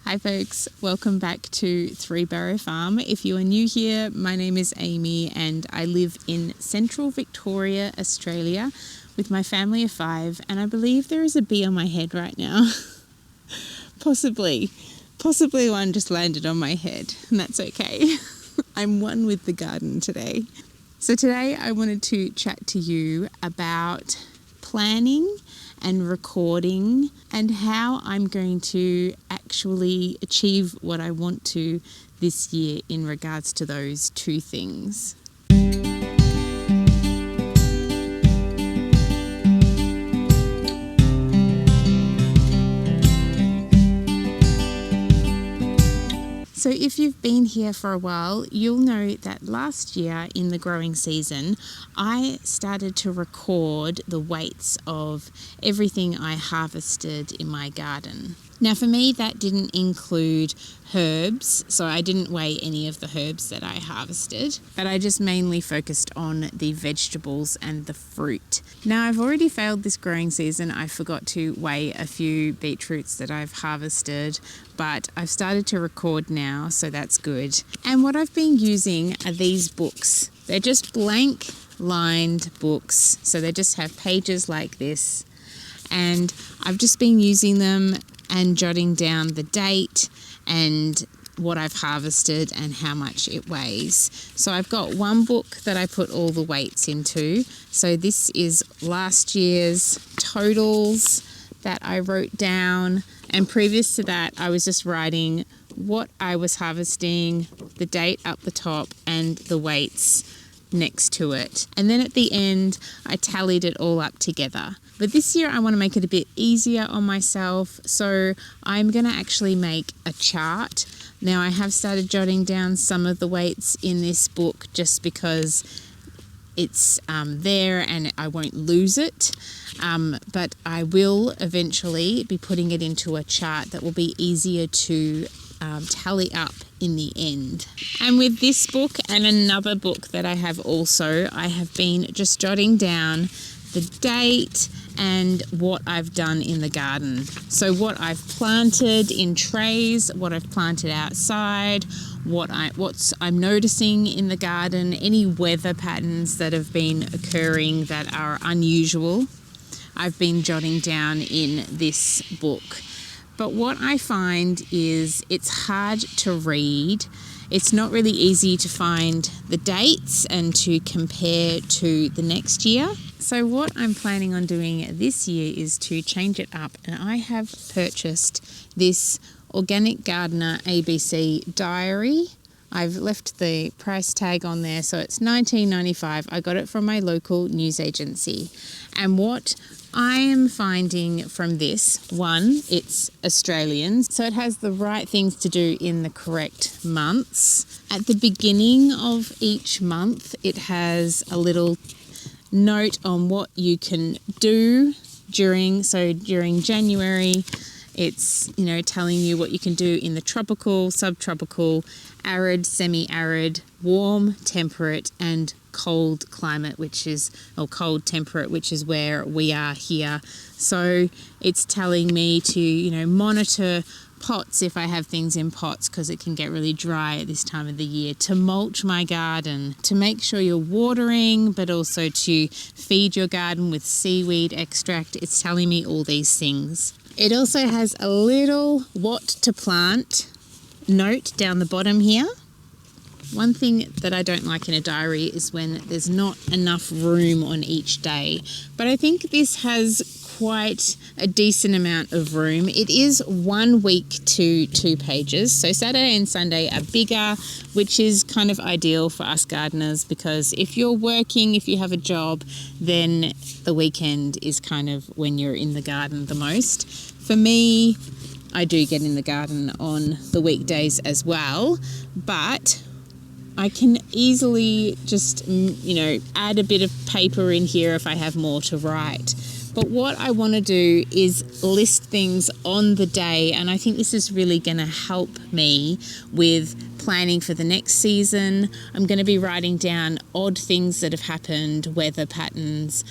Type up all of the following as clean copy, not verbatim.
Hi folks, welcome back to Three Barrow Farm. If you are new here, my name is Amy and I live in central Victoria, Australia with my family of 5, and I believe there is a bee on my head right now. Possibly one just landed on my head, and that's okay. I'm one with the garden today. So today I wanted to chat to you about planning and recording and how I'm going to actually achieve what I want to this year in regards to those two things. So if you've been here for a while, you'll know that last year in the growing season, I started to record the weights of everything I harvested in my garden. Now for me, that didn't include herbs, so I didn't weigh any of the herbs that I harvested, but I just mainly focused on the vegetables and the fruit. Now I've already failed this growing season. I forgot to weigh a few beetroots that I've harvested, but I've started to record now, so that's good. And what I've been using are these books. They're just blank lined books, so they just have pages like this, and I've just been using them and jotting down the date and what I've harvested and how much it weighs. So I've got one book that I put all the weights into. So this is last year's totals that I wrote down, and previous to that I was just writing what I was harvesting, the date up the top and the weights next to it. And then at the end I tallied it all up together. But this year I want to make it a bit easier on myself, so I'm going to actually make a chart. Now I have started jotting down some of the weights in this book just because it's there and I won't lose it, but I will eventually be putting it into a chart that will be easier to tally up in the end. And with this book and another book that I have also, I have been just jotting down the date and what I've done in the garden. So what I've planted in trays, what I've planted outside, what I'm noticing in the garden, any weather patterns that have been occurring that are unusual, I've been jotting down in this book. But what I find is it's hard to read. It's not really easy to find the dates and to compare to the next year. So what I'm planning on doing this year is to change it up, and I have purchased this Organic Gardener ABC diary. I've left the price tag on there, so it's $19.95. I got it from my local news agency. And what I am finding from this, one, it's Australian, so it has the right things to do in the correct months. At the beginning of each month, it has a little note on what you can do during January. It's, telling you what you can do in the tropical, subtropical, arid, semi-arid, warm, temperate, and cold climate, cold temperate, which is where we are here. So it's telling me to, monitor pots if I have things in pots, because it can get really dry at this time of the year, to mulch my garden, to make sure you're watering, but also to feed your garden with seaweed extract. It's telling me all these things. It also has a little what to plant note down the bottom here. One thing that I don't like in a diary is when there's not enough room on each day, but I think this has quite a decent amount of room. It is 1 week to 2 pages, so Saturday and Sunday are bigger, which is kind of ideal for us gardeners, because if you're working, if you have a job, then the weekend is kind of when you're in the garden the most. For me, I do get in the garden on the weekdays as well, but I can easily just, add a bit of paper in here if I have more to write. But what I want to do is list things on the day, and I think this is really going to help me with planning for the next season. I'm going to be writing down odd things that have happened, weather patterns,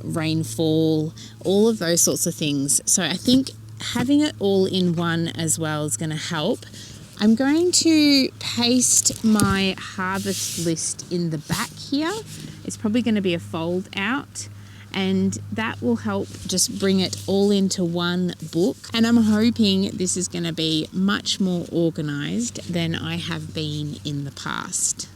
rainfall, all of those sorts of things. So I think having it all in one as well is going to help. I'm going to paste my harvest list in the back here. It's probably going to be a fold out, and that will help just bring it all into one book. And I'm hoping this is going to be much more organized than I have been in the past.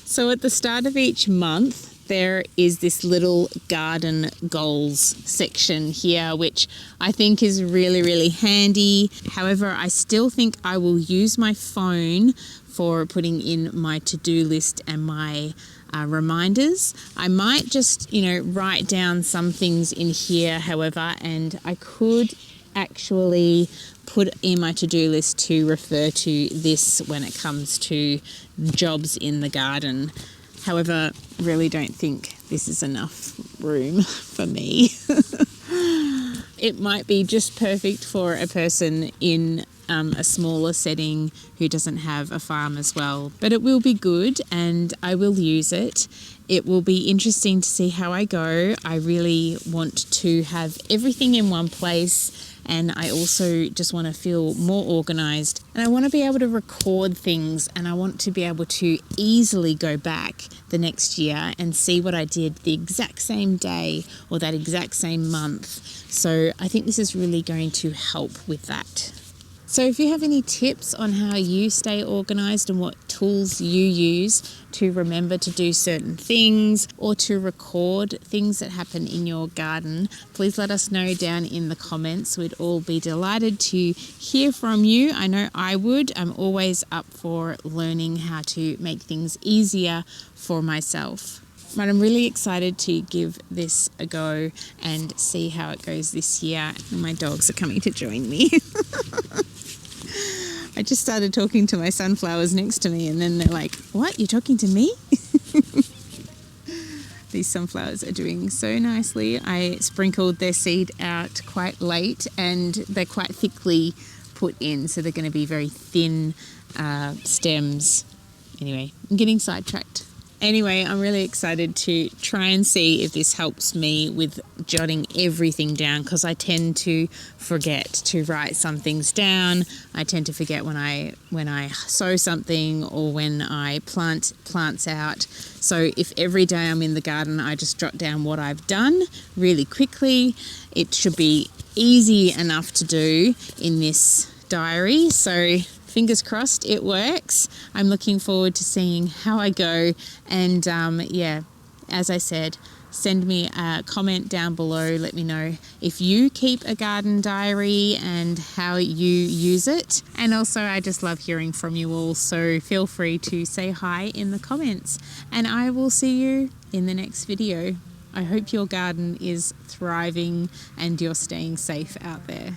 So at the start of each month, there is this little garden goals section here, which I think is really, really handy. However, I still think I will use my phone for putting in my to-do list and my reminders. I might just, write down some things in here, however, and I could actually put in my to-do list to refer to this when it comes to jobs in the garden. However, really don't think this is enough room for me. It might be just perfect for a person in a smaller setting who doesn't have a farm as well. But it will be good and I will use it. It will be interesting to see how I go. I really want to have everything in one place, and I also just want to feel more organised, and I want to be able to record things, and I want to be able to easily go back the next year and see what I did the exact same day or that exact same month. So I think this is really going to help with that. So if you have any tips on how you stay organised and what tools you use to remember to do certain things or to record things that happen in your garden, please let us know down in the comments. We'd all be delighted to hear from you. I know I would. I'm always up for learning how to make things easier for myself. But I'm really excited to give this a go and see how it goes this year. And my dogs are coming to join me. I just started talking to my sunflowers next to me, and then they're like, "What? You're talking to me?" These sunflowers are doing so nicely. I sprinkled their seed out quite late, and they're quite thickly put in, so they're going to be very thin stems. Anyway, I'm getting sidetracked. Anyway, I'm really excited to try and see if this helps me with jotting everything down, because I tend to forget to write some things down. I tend to forget when I sow something or when I plant plants out. So if every day I'm in the garden, I just jot down what I've done really quickly, it should be easy enough to do in this diary. So fingers crossed it works. I'm looking forward to seeing how I go. And as I said, send me a comment down below. Let me know if you keep a garden diary and how you use it. And also, I just love hearing from you all. So feel free to say hi in the comments. And I will see you in the next video. I hope your garden is thriving and you're staying safe out there.